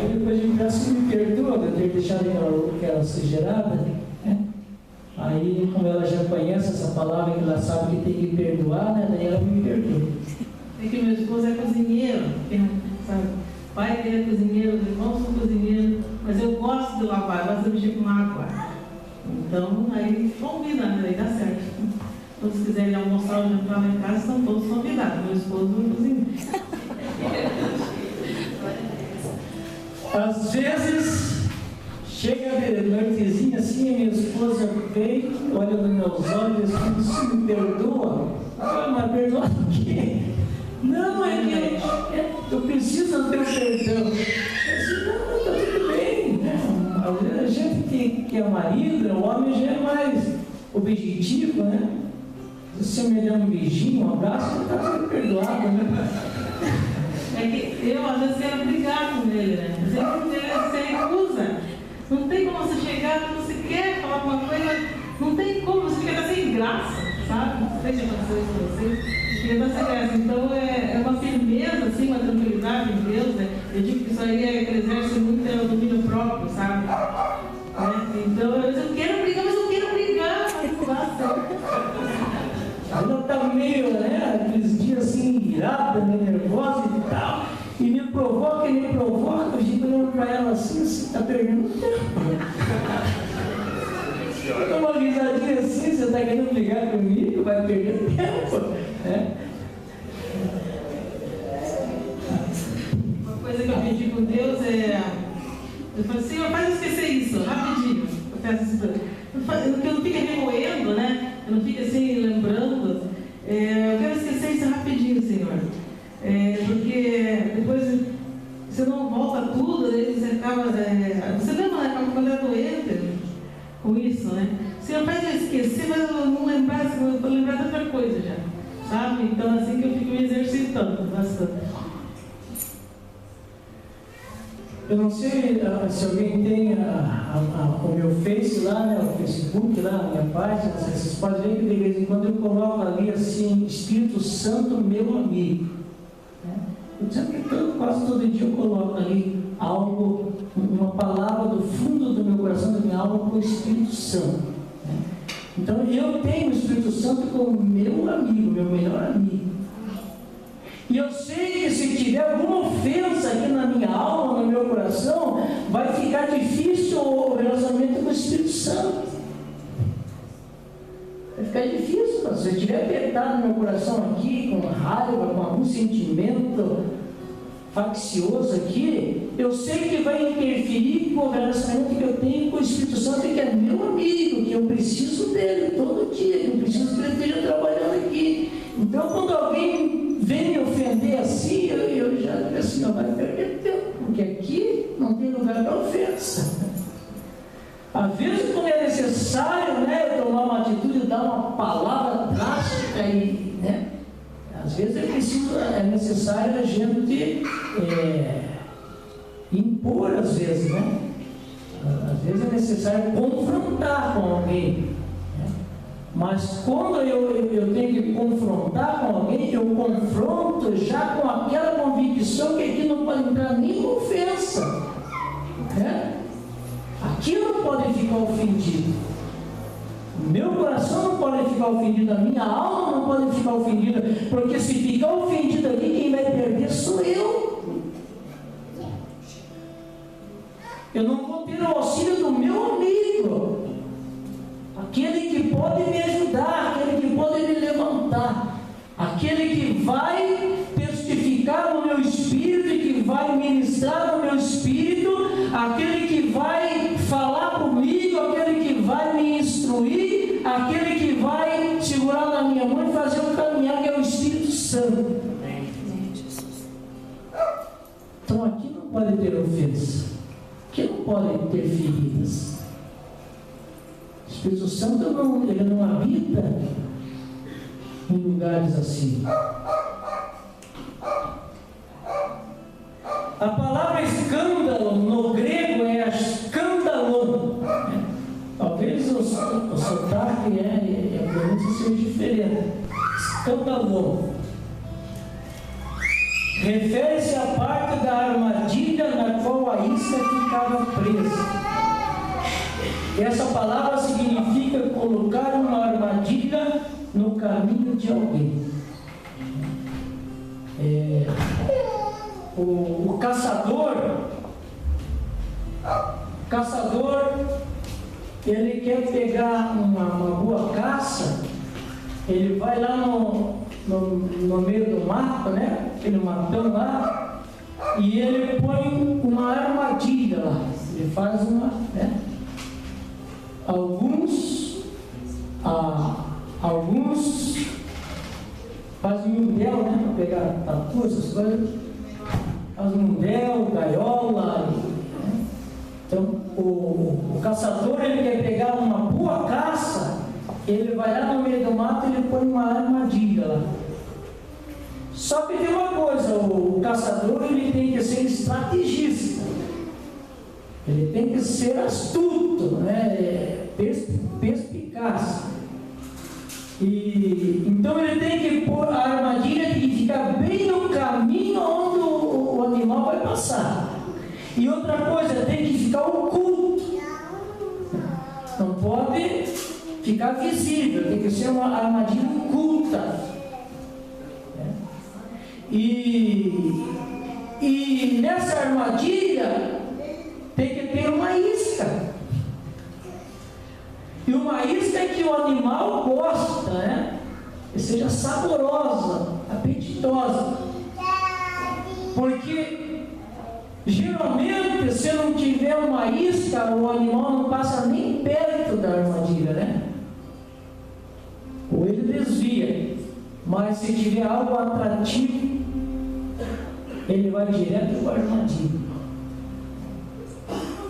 Aí depois a gente peça que me perdoa de eu ter deixado aquela sujeirada, né? Aí, como ela já conhece essa palavra, que ela sabe que tem que perdoar, né? Daí ela me perdoa. É que meu esposo é cozinheiro, sabe? O pai dele é cozinheiro, os irmãos são cozinheiros, mas eu gosto de lavar, eu gosto de mexer com água. Então, aí combina, né? Aí dá certo. Quando vocês quiserem almoçar ou jantar lá em casa, estão todos convidados. Meu esposo não cozinha. Às vezes, chega de noitezinha assim, a minha esposa vem, olha nos meus olhos e diz: "Você me perdoa?" "Ah, mas perdoa o quê?" "Não, é que eu preciso do teu perdão." Eu disse: "Não, está tudo bem, né? Às vezes a gente que é marido, o homem já é mais objetivo, né? Se você me der um beijinho, um abraço, está tudo perdoado, né?" É que eu, às vezes, quero brigar com ele, né? Às vezes você recusa. Não tem como você chegar, você quer falar uma coisa, não tem como, você fica até sem graça, sabe? Não sei se aconteceu isso com você. Fica até sem graça. Então, é uma firmeza, assim, uma tranquilidade em Deus, né? Eu digo que isso aí é que ele exerce muito o domínio próprio, sabe? Então, eu quero brigar, mas eu quero brigar, mas não dá certo. Ela está meio, né, aqueles dias assim, irada, meio nervosa e tal, e me provoca, eu fico olhando para ela assim, está perdendo tempo. Eu dou uma risadinha assim, você está querendo brigar comigo, vai perder tempo, né? Uma coisa que eu pedi com Deus eu falei: "Senhor, faz eu esquecer isso, rapidinho." Eu peço isso para ele. Que eu não fique remoendo, né? Eu não fique assim, lembrando. Eu quero esquecer isso rapidinho, Senhor. Porque depois você não volta tudo, aí você acaba. Você lembra, né? Quando é doente com isso, né? Senhor, faz eu esquecer, mas eu não lembrar, eu vou lembrar de outra coisa já. Sabe? Então, assim que eu fico me exercitando bastante. Eu não sei se alguém tem o meu Face lá, né, o Facebook lá, a minha página, vocês podem ver que de vez em quando eu coloco ali assim: Espírito Santo, meu amigo. Eu sempre, quase todo dia eu coloco ali algo, uma palavra do fundo do meu coração, da minha alma, com o Espírito Santo. Então eu tenho o Espírito Santo como meu amigo, meu melhor amigo. E eu sei que se tiver alguma ofensa aqui na minha alma, no meu coração, vai ficar difícil o relacionamento com o Espírito Santo. Vai ficar difícil, mas se eu estiver apertado no meu coração aqui, com raiva, com algum sentimento faccioso aqui, eu sei que vai interferir com o relacionamento que eu tenho com o Espírito Santo, que é meu amigo, que eu preciso dele todo dia, que eu preciso que ele esteja trabalhando aqui. Então, quando alguém vem me ofender assim, eu já digo assim: não vai perder tempo, porque aqui não tem lugar para ofensa. Às vezes, quando é necessário, né, eu tomar uma atitude, dar uma palavra drástica e, né, às vezes é necessário a gente impor, às vezes, né? Às vezes é necessário confrontar com alguém. Mas quando eu tenho que confrontar com alguém, eu confronto já com aquela convicção que aqui não pode entrar nenhuma ofensa, né? Aqui não pode ficar ofendido, meu coração não pode ficar ofendido, a minha alma não pode ficar ofendida, porque se ficar ofendido aqui, quem vai perder sou eu. Eu não vou ter o auxílio do meu amigo, aquele que pode me ajudar, aquele que pode me levantar, aquele que vai testificar no meu espírito e que vai ministrar no meu espírito, aquele que vai falar comigo, aquele que vai me instruir, aquele que vai segurar na minha mão e fazer um caminhar, que é o Espírito Santo. Então aqui não pode ter ofensa, aqui não pode ter feridas. O Espírito Santo ele não habita em lugares assim. A palavra escândalo no grego é escandalon. Talvez o sotaque e a pronúncia seja diferente. Escandalon refere-se à parte da armadilha na qual a isca ficava presa. Essa palavra significa colocar uma armadilha no caminho de alguém. O caçador, ele quer pegar uma boa caça, ele vai lá no meio do mato, né? Aquele matão lá, e ele põe uma armadilha lá. Ele faz uma, né? Alguns fazem mundel, né? Para pegar tatu, essas coisas. Fazem mundel, gaiola. Né? Então, o caçador, ele quer pegar uma boa caça, ele vai lá no meio do mato e ele põe uma armadilha lá. Só que tem uma coisa, o caçador, ele tem que ser estrategista. Ele tem que ser astuto, né? Perspicaz. E então ele tem que pôr a armadilha e ficar bem no caminho onde o animal vai passar. E outra coisa, tem que ficar oculto. Não pode ficar visível, tem que ser uma armadilha oculta. E nessa armadilha tem que ter uma isca. E uma isca que o animal gosta, né? Que seja saborosa, apetitosa. Porque geralmente, se não tiver uma isca, o animal não passa nem perto da armadilha, né? Ou ele desvia. Mas se tiver algo atrativo, ele vai direto para a armadilha.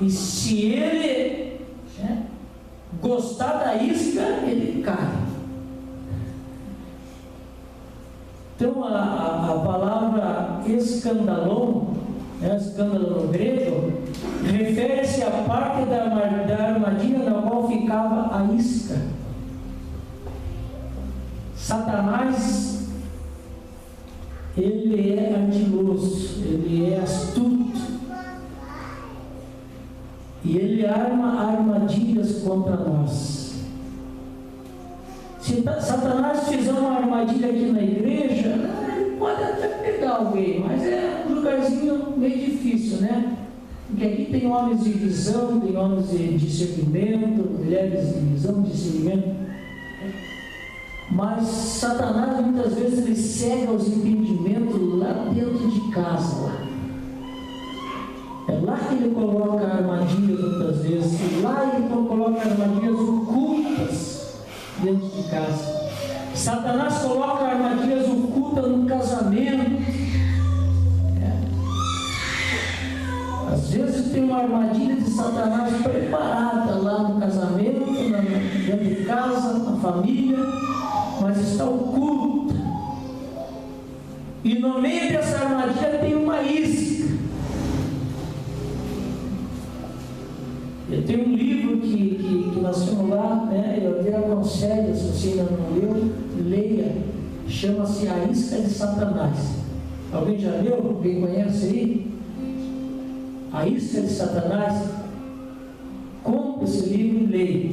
E se ele gostar da isca, ele cai. Então a palavra escandalon, escândalo no grego, refere-se à parte da armadilha na qual ficava a isca. Satanás, ele é ardiloso, ele é astuto. E ele arma armadilhas contra nós. Se Satanás fizer uma armadilha aqui na igreja, ele pode até pegar alguém, mas é um lugarzinho meio difícil, né? Porque aqui tem homens de visão, tem homens de discernimento, mulheres de visão, de discernimento. Mas Satanás muitas vezes ele cega os entendimentos lá dentro de casa. É lá que ele coloca armadilhas muitas vezes. E lá ele coloca armadilhas ocultas dentro de casa. Satanás coloca armadilhas ocultas no casamento. Às vezes tem uma armadilha de Satanás preparada lá no casamento, dentro de casa, na família, mas está oculta. E no meio dessa armadilha tem uma isca. Eu tenho um livro que nós temos lá, né? Eu até aconselho, se você ainda não leu, leia. Chama-se A Isca de Satanás. Alguém já leu? Alguém conhece aí? A Isca de Satanás. Compre esse livro e leia.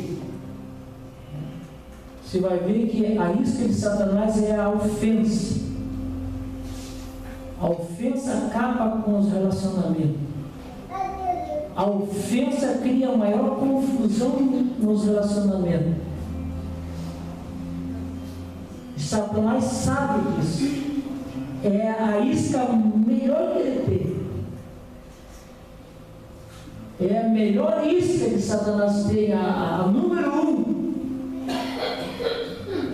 Você vai ver que a isca de Satanás é a ofensa. A ofensa acaba com os relacionamentos. A ofensa cria a maior confusão nos relacionamentos. Satanás sabe disso. É a isca melhor que ele tem. É a melhor isca que Satanás tem, a número 1.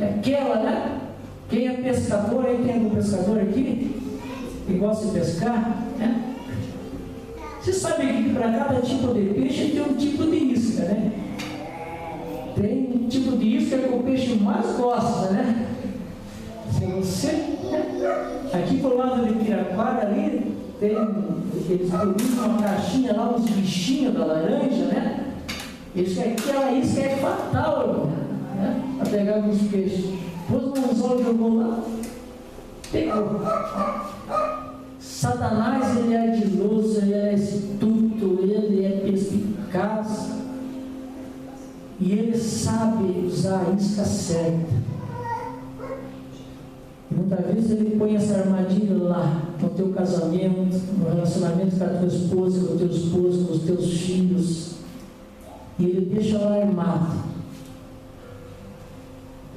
É aquela, né? Quem é pescador, aí tem algum pescador aqui? Que gosta de pescar, né? Você sabe que para cada tipo de peixe tem um tipo de isca, né? Tem um tipo de isca que o peixe mais gosta, né? Se você... Aqui pro lado de Piraquara ali, eles produzem uma caixinha lá, uns bichinhos da laranja, né? Aquela isca é fatal, né? Para pegar alguns peixes. Pôs um anzol, jogou lá, pegou. Satanás, ele é ardiloso, ele é astuto, ele usar a isca certa. E muitas vezes ele põe essa armadilha lá, no teu casamento, no relacionamento com a tua esposa, com o teu esposo, com os teus filhos. E ele deixa lá armado.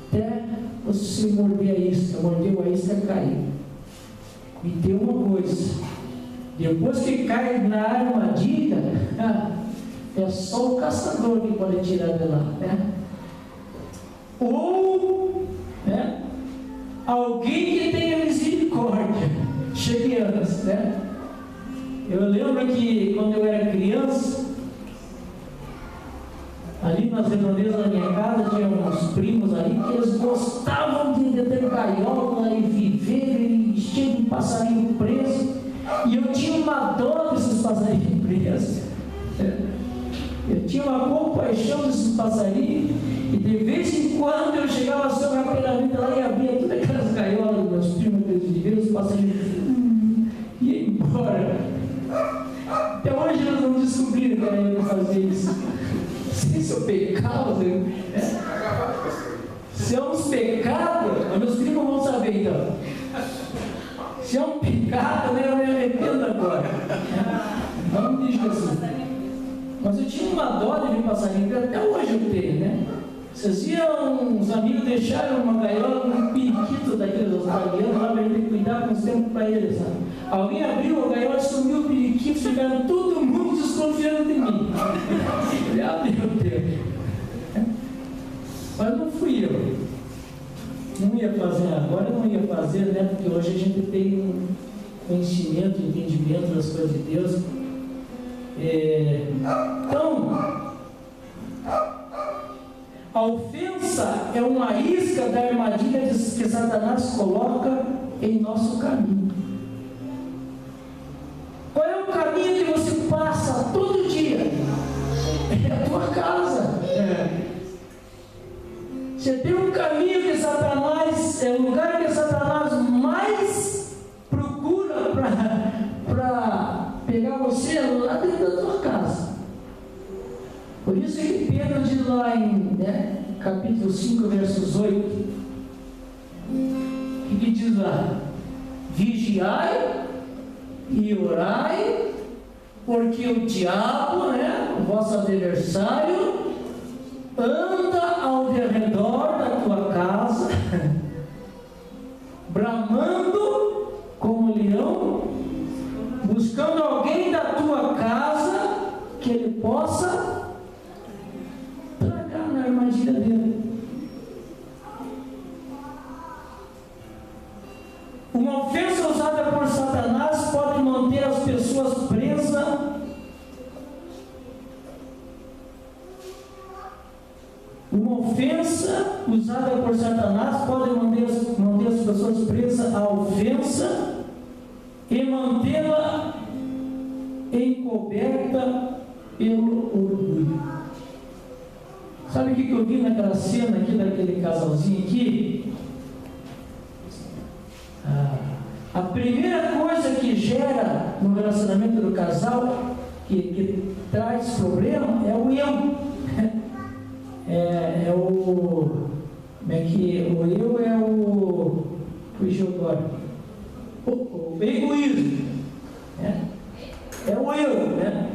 Até você morder a isca, mordeu a isca, caiu. E tem uma coisa, depois que cai na armadilha, é só o caçador que pode tirar de lá, né? Ou, né, alguém que tenha misericórdia, chegue antes, né? Eu lembro que quando eu era criança, ali nas redondezas da minha casa, tinha uns primos ali que eles gostavam de ter gaiola e viver e cheio de passarinho preso. E eu tinha uma dó desses passarinhos presos. Eu tinha uma compaixão desses passarinhos. E de vez em quando eu chegava sobre a pirâmide lá e abria todas aquelas gaiolas dos meus primos, que eles viviam, os passarinhos ia embora. Até hoje eles não descobriram que era eu que fazia isso. Se é um pecado, né? Se é um pecado, meus primos vão saber então. Se é um pecado, né, eu me arrependo agora. Em nome de Jesus. Mas eu tinha uma dó de me passarinho, que até hoje eu tenho, né? Esses dias uns amigos deixaram uma gaiola, um periquito daqueles australianos lá para a gente cuidar com os tempos para eles, sabe? Alguém abriu a gaiola, sumiu o periquito, ficaram todo mundo desconfiando de mim. Ah, meu Deus. Mas não fui eu. Não ia fazer agora, não ia fazer, né? Porque hoje a gente tem um conhecimento, entendimento das coisas de Deus. Então, a ofensa é uma isca da armadilha que Satanás coloca em nosso caminho. Qual é o caminho que você passa todo dia? É a tua casa. Você tem um caminho que Satanás, é o lugar que Satanás mais procura para pegar você lá dentro da tua casa. Por isso que Pedro diz lá em capítulo 5, versos 8, o que diz lá? Vigiai e orai, porque o diabo, o vosso adversário, anda ao redor da tua casa, bramando como leão, buscando alguém da tua casa que ele possa tragar na armadilha dele. Uma ofensa usada por Satanás pode manter as pessoas presas usada por Satanás pode manter as pessoas presas à ofensa e mantê-la encoberta pelo orgulho. Sabe o que eu vi naquela cena aqui, daquele casalzinho aqui? A primeira coisa que gera no relacionamento do casal, que traz problema, é o eu. O egoísmo. É o eu, né?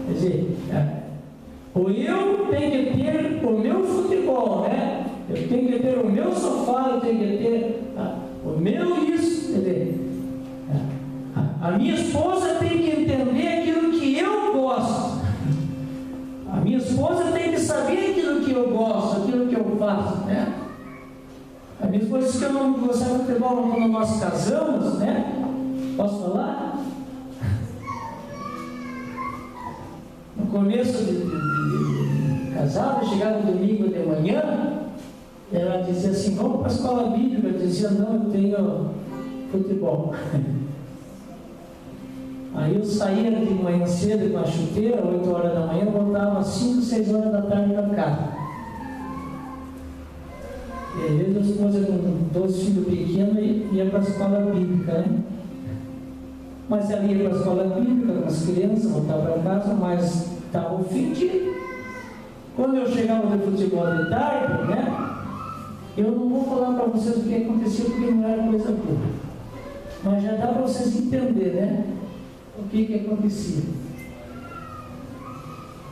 Quer dizer, o eu tem que ter o meu futebol, né? Eu tenho que ter o meu sofá, eu tenho que ter o meu isso, quer dizer, a minha esposa tem que entender aquilo que eu gosto. A minha esposa tem que saber aquilo que eu gosto, aquilo que eu faço, né? A minha esposa disse que eu não gostava de futebol quando nós casamos, né? Posso falar? No começo de casado, chegava domingo de manhã, ela dizia assim, vamos para a escola bíblica. Eu dizia, não, eu tenho futebol. Aí eu saía de manhã cedo com a chuteira, 8 horas da manhã, voltava às 5, 6 horas da tarde para casa. E às vezes a esposa com 12 filhos pequenos ia para a escola bíblica, né? Mas ela ia para a escola bíblica com as crianças, voltava para casa, mas estava ofendida Quando eu chegava no futebol de tarde, né? Eu não vou falar para vocês o que acontecia, porque não era coisa boa. Mas já dá para vocês entenderem, né? O que acontecia.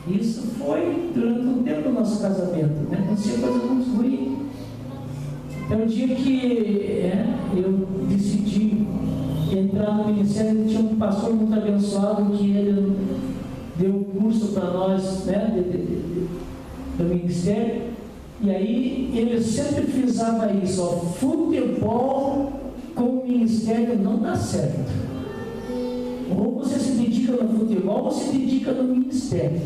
Isso foi durante um tempo do nosso casamento, né? Acontecia coisa muito ruim. Então, o dia que eu decidi entrar no ministério, tinha um pastor muito abençoado que ele deu um curso para nós, né? Do ministério. E aí ele sempre frisava isso, ó, futebol com o ministério não dá certo. Ou você se dedica no futebol, ou se dedica no ministério.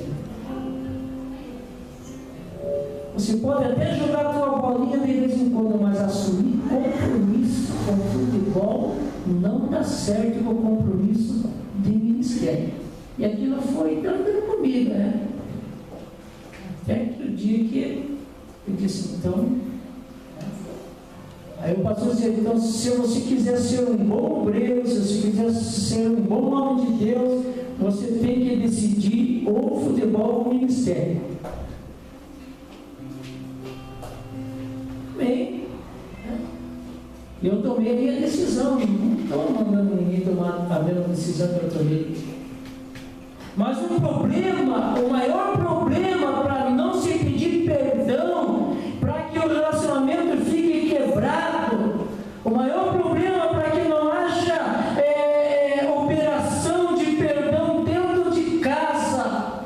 Você pode até jogar a tua bolinha de vez em quando, mas assumir compromisso com o futebol não dá certo com o compromisso de ministério. E aquilo foi dando comigo, né? Até que o dia que eu disse, então, aí o pastor dizia, então, se você quiser ser um bom obreiro, se você quiser ser um bom homem de Deus, você tem que decidir ou futebol ou ministério. Bem, eu tomei a minha decisão, não estou mandando ninguém tomar a mesma decisão que eu tomei. Mas o problema, o maior problema para não se pedir perdão, para que o relacionamento fique quebrado, o maior problema para que não haja operação de perdão dentro de casa,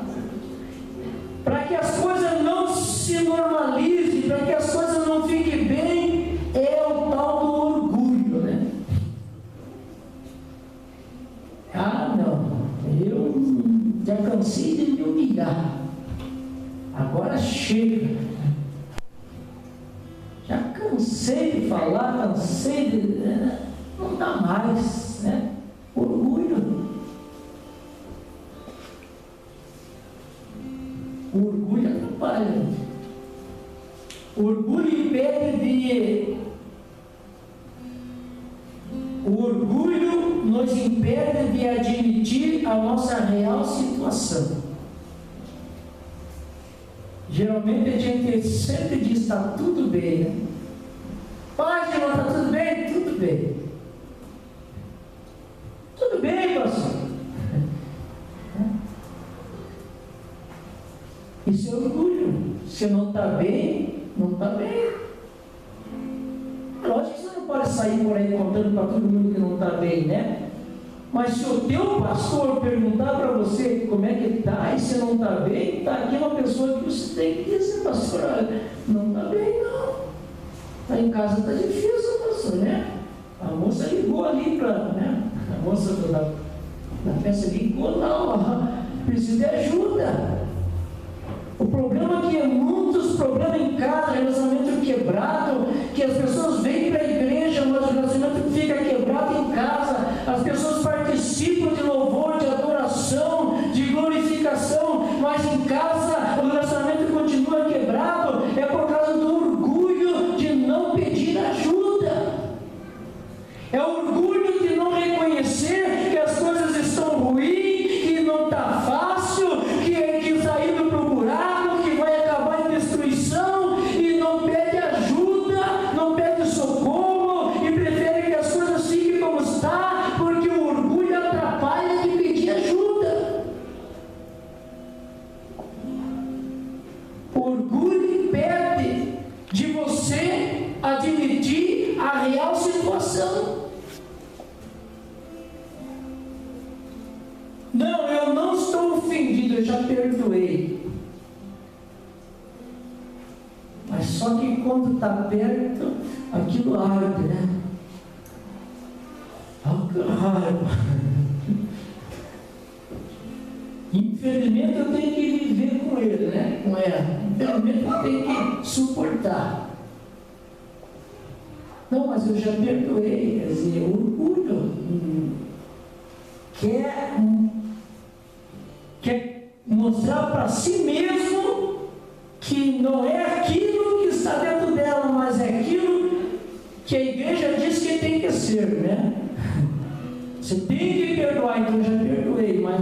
para que as coisas não se normalizem, para que as coisas não fiquem bem, é o tal do orgulho, né? Ah, não, eu já cansei de me humilhar, agora chega. Já cansei de falar, cansei de... não dá mais, né? Orgulho. O orgulho atrapalha. O orgulho impede de... O orgulho nos impede de admitir a nossa real situação. Geralmente a gente sempre diz, está tudo bem, né? Pai, não está tudo bem? Tudo bem. Tudo bem, pastor. Isso é orgulho. Se não está bem, não está bem. Lógico que você não pode sair por aí contando para todo mundo que não está bem, né? Mas se o teu pastor perguntar para você como é que está e se não está bem, está aqui uma pessoa que você tem que dizer, pastor, não está bem não. Está em casa, está difícil, pastor, né? A moça ligou ali para, né? A moça da festa ligou lá, ó, precisa de ajuda. O problema é que é muitos problemas em casa, relacionamento quebrado, que as pessoas vêm para a igreja, mas o relacionamento fica quebrado em casa, as pessoas participam de louvor, de adoração, de glorificação, mas em casa o relacionamento continua quebrado, é por causa do orgulho de não pedir ajuda, é o orgulho de não reconhecer que as coisas estão ruins, que não está fácil, que sair do buraco, que vai acabar em destruição, e não pede ajuda, não pede socorro, e prefere que as coisas fiquem como está, porque o orgulho atrapalha de pedir ajuda. O orgulho impede de você admitir a real situação. Não, eu não estou ofendido, eu já perdoei. Mas só que quando está perto, aquilo arde, né? Infelizmente eu tenho que viver com ele, né? Com ela. Infelizmente eu tenho que suportar. Não, mas eu já perdoei. Quer dizer, orgulho. Quer mostrar para si mesmo que não é aquilo que está dentro dela, mas é aquilo que a igreja diz que tem que ser, né? Você tem que perdoar, então eu já perdoei, mas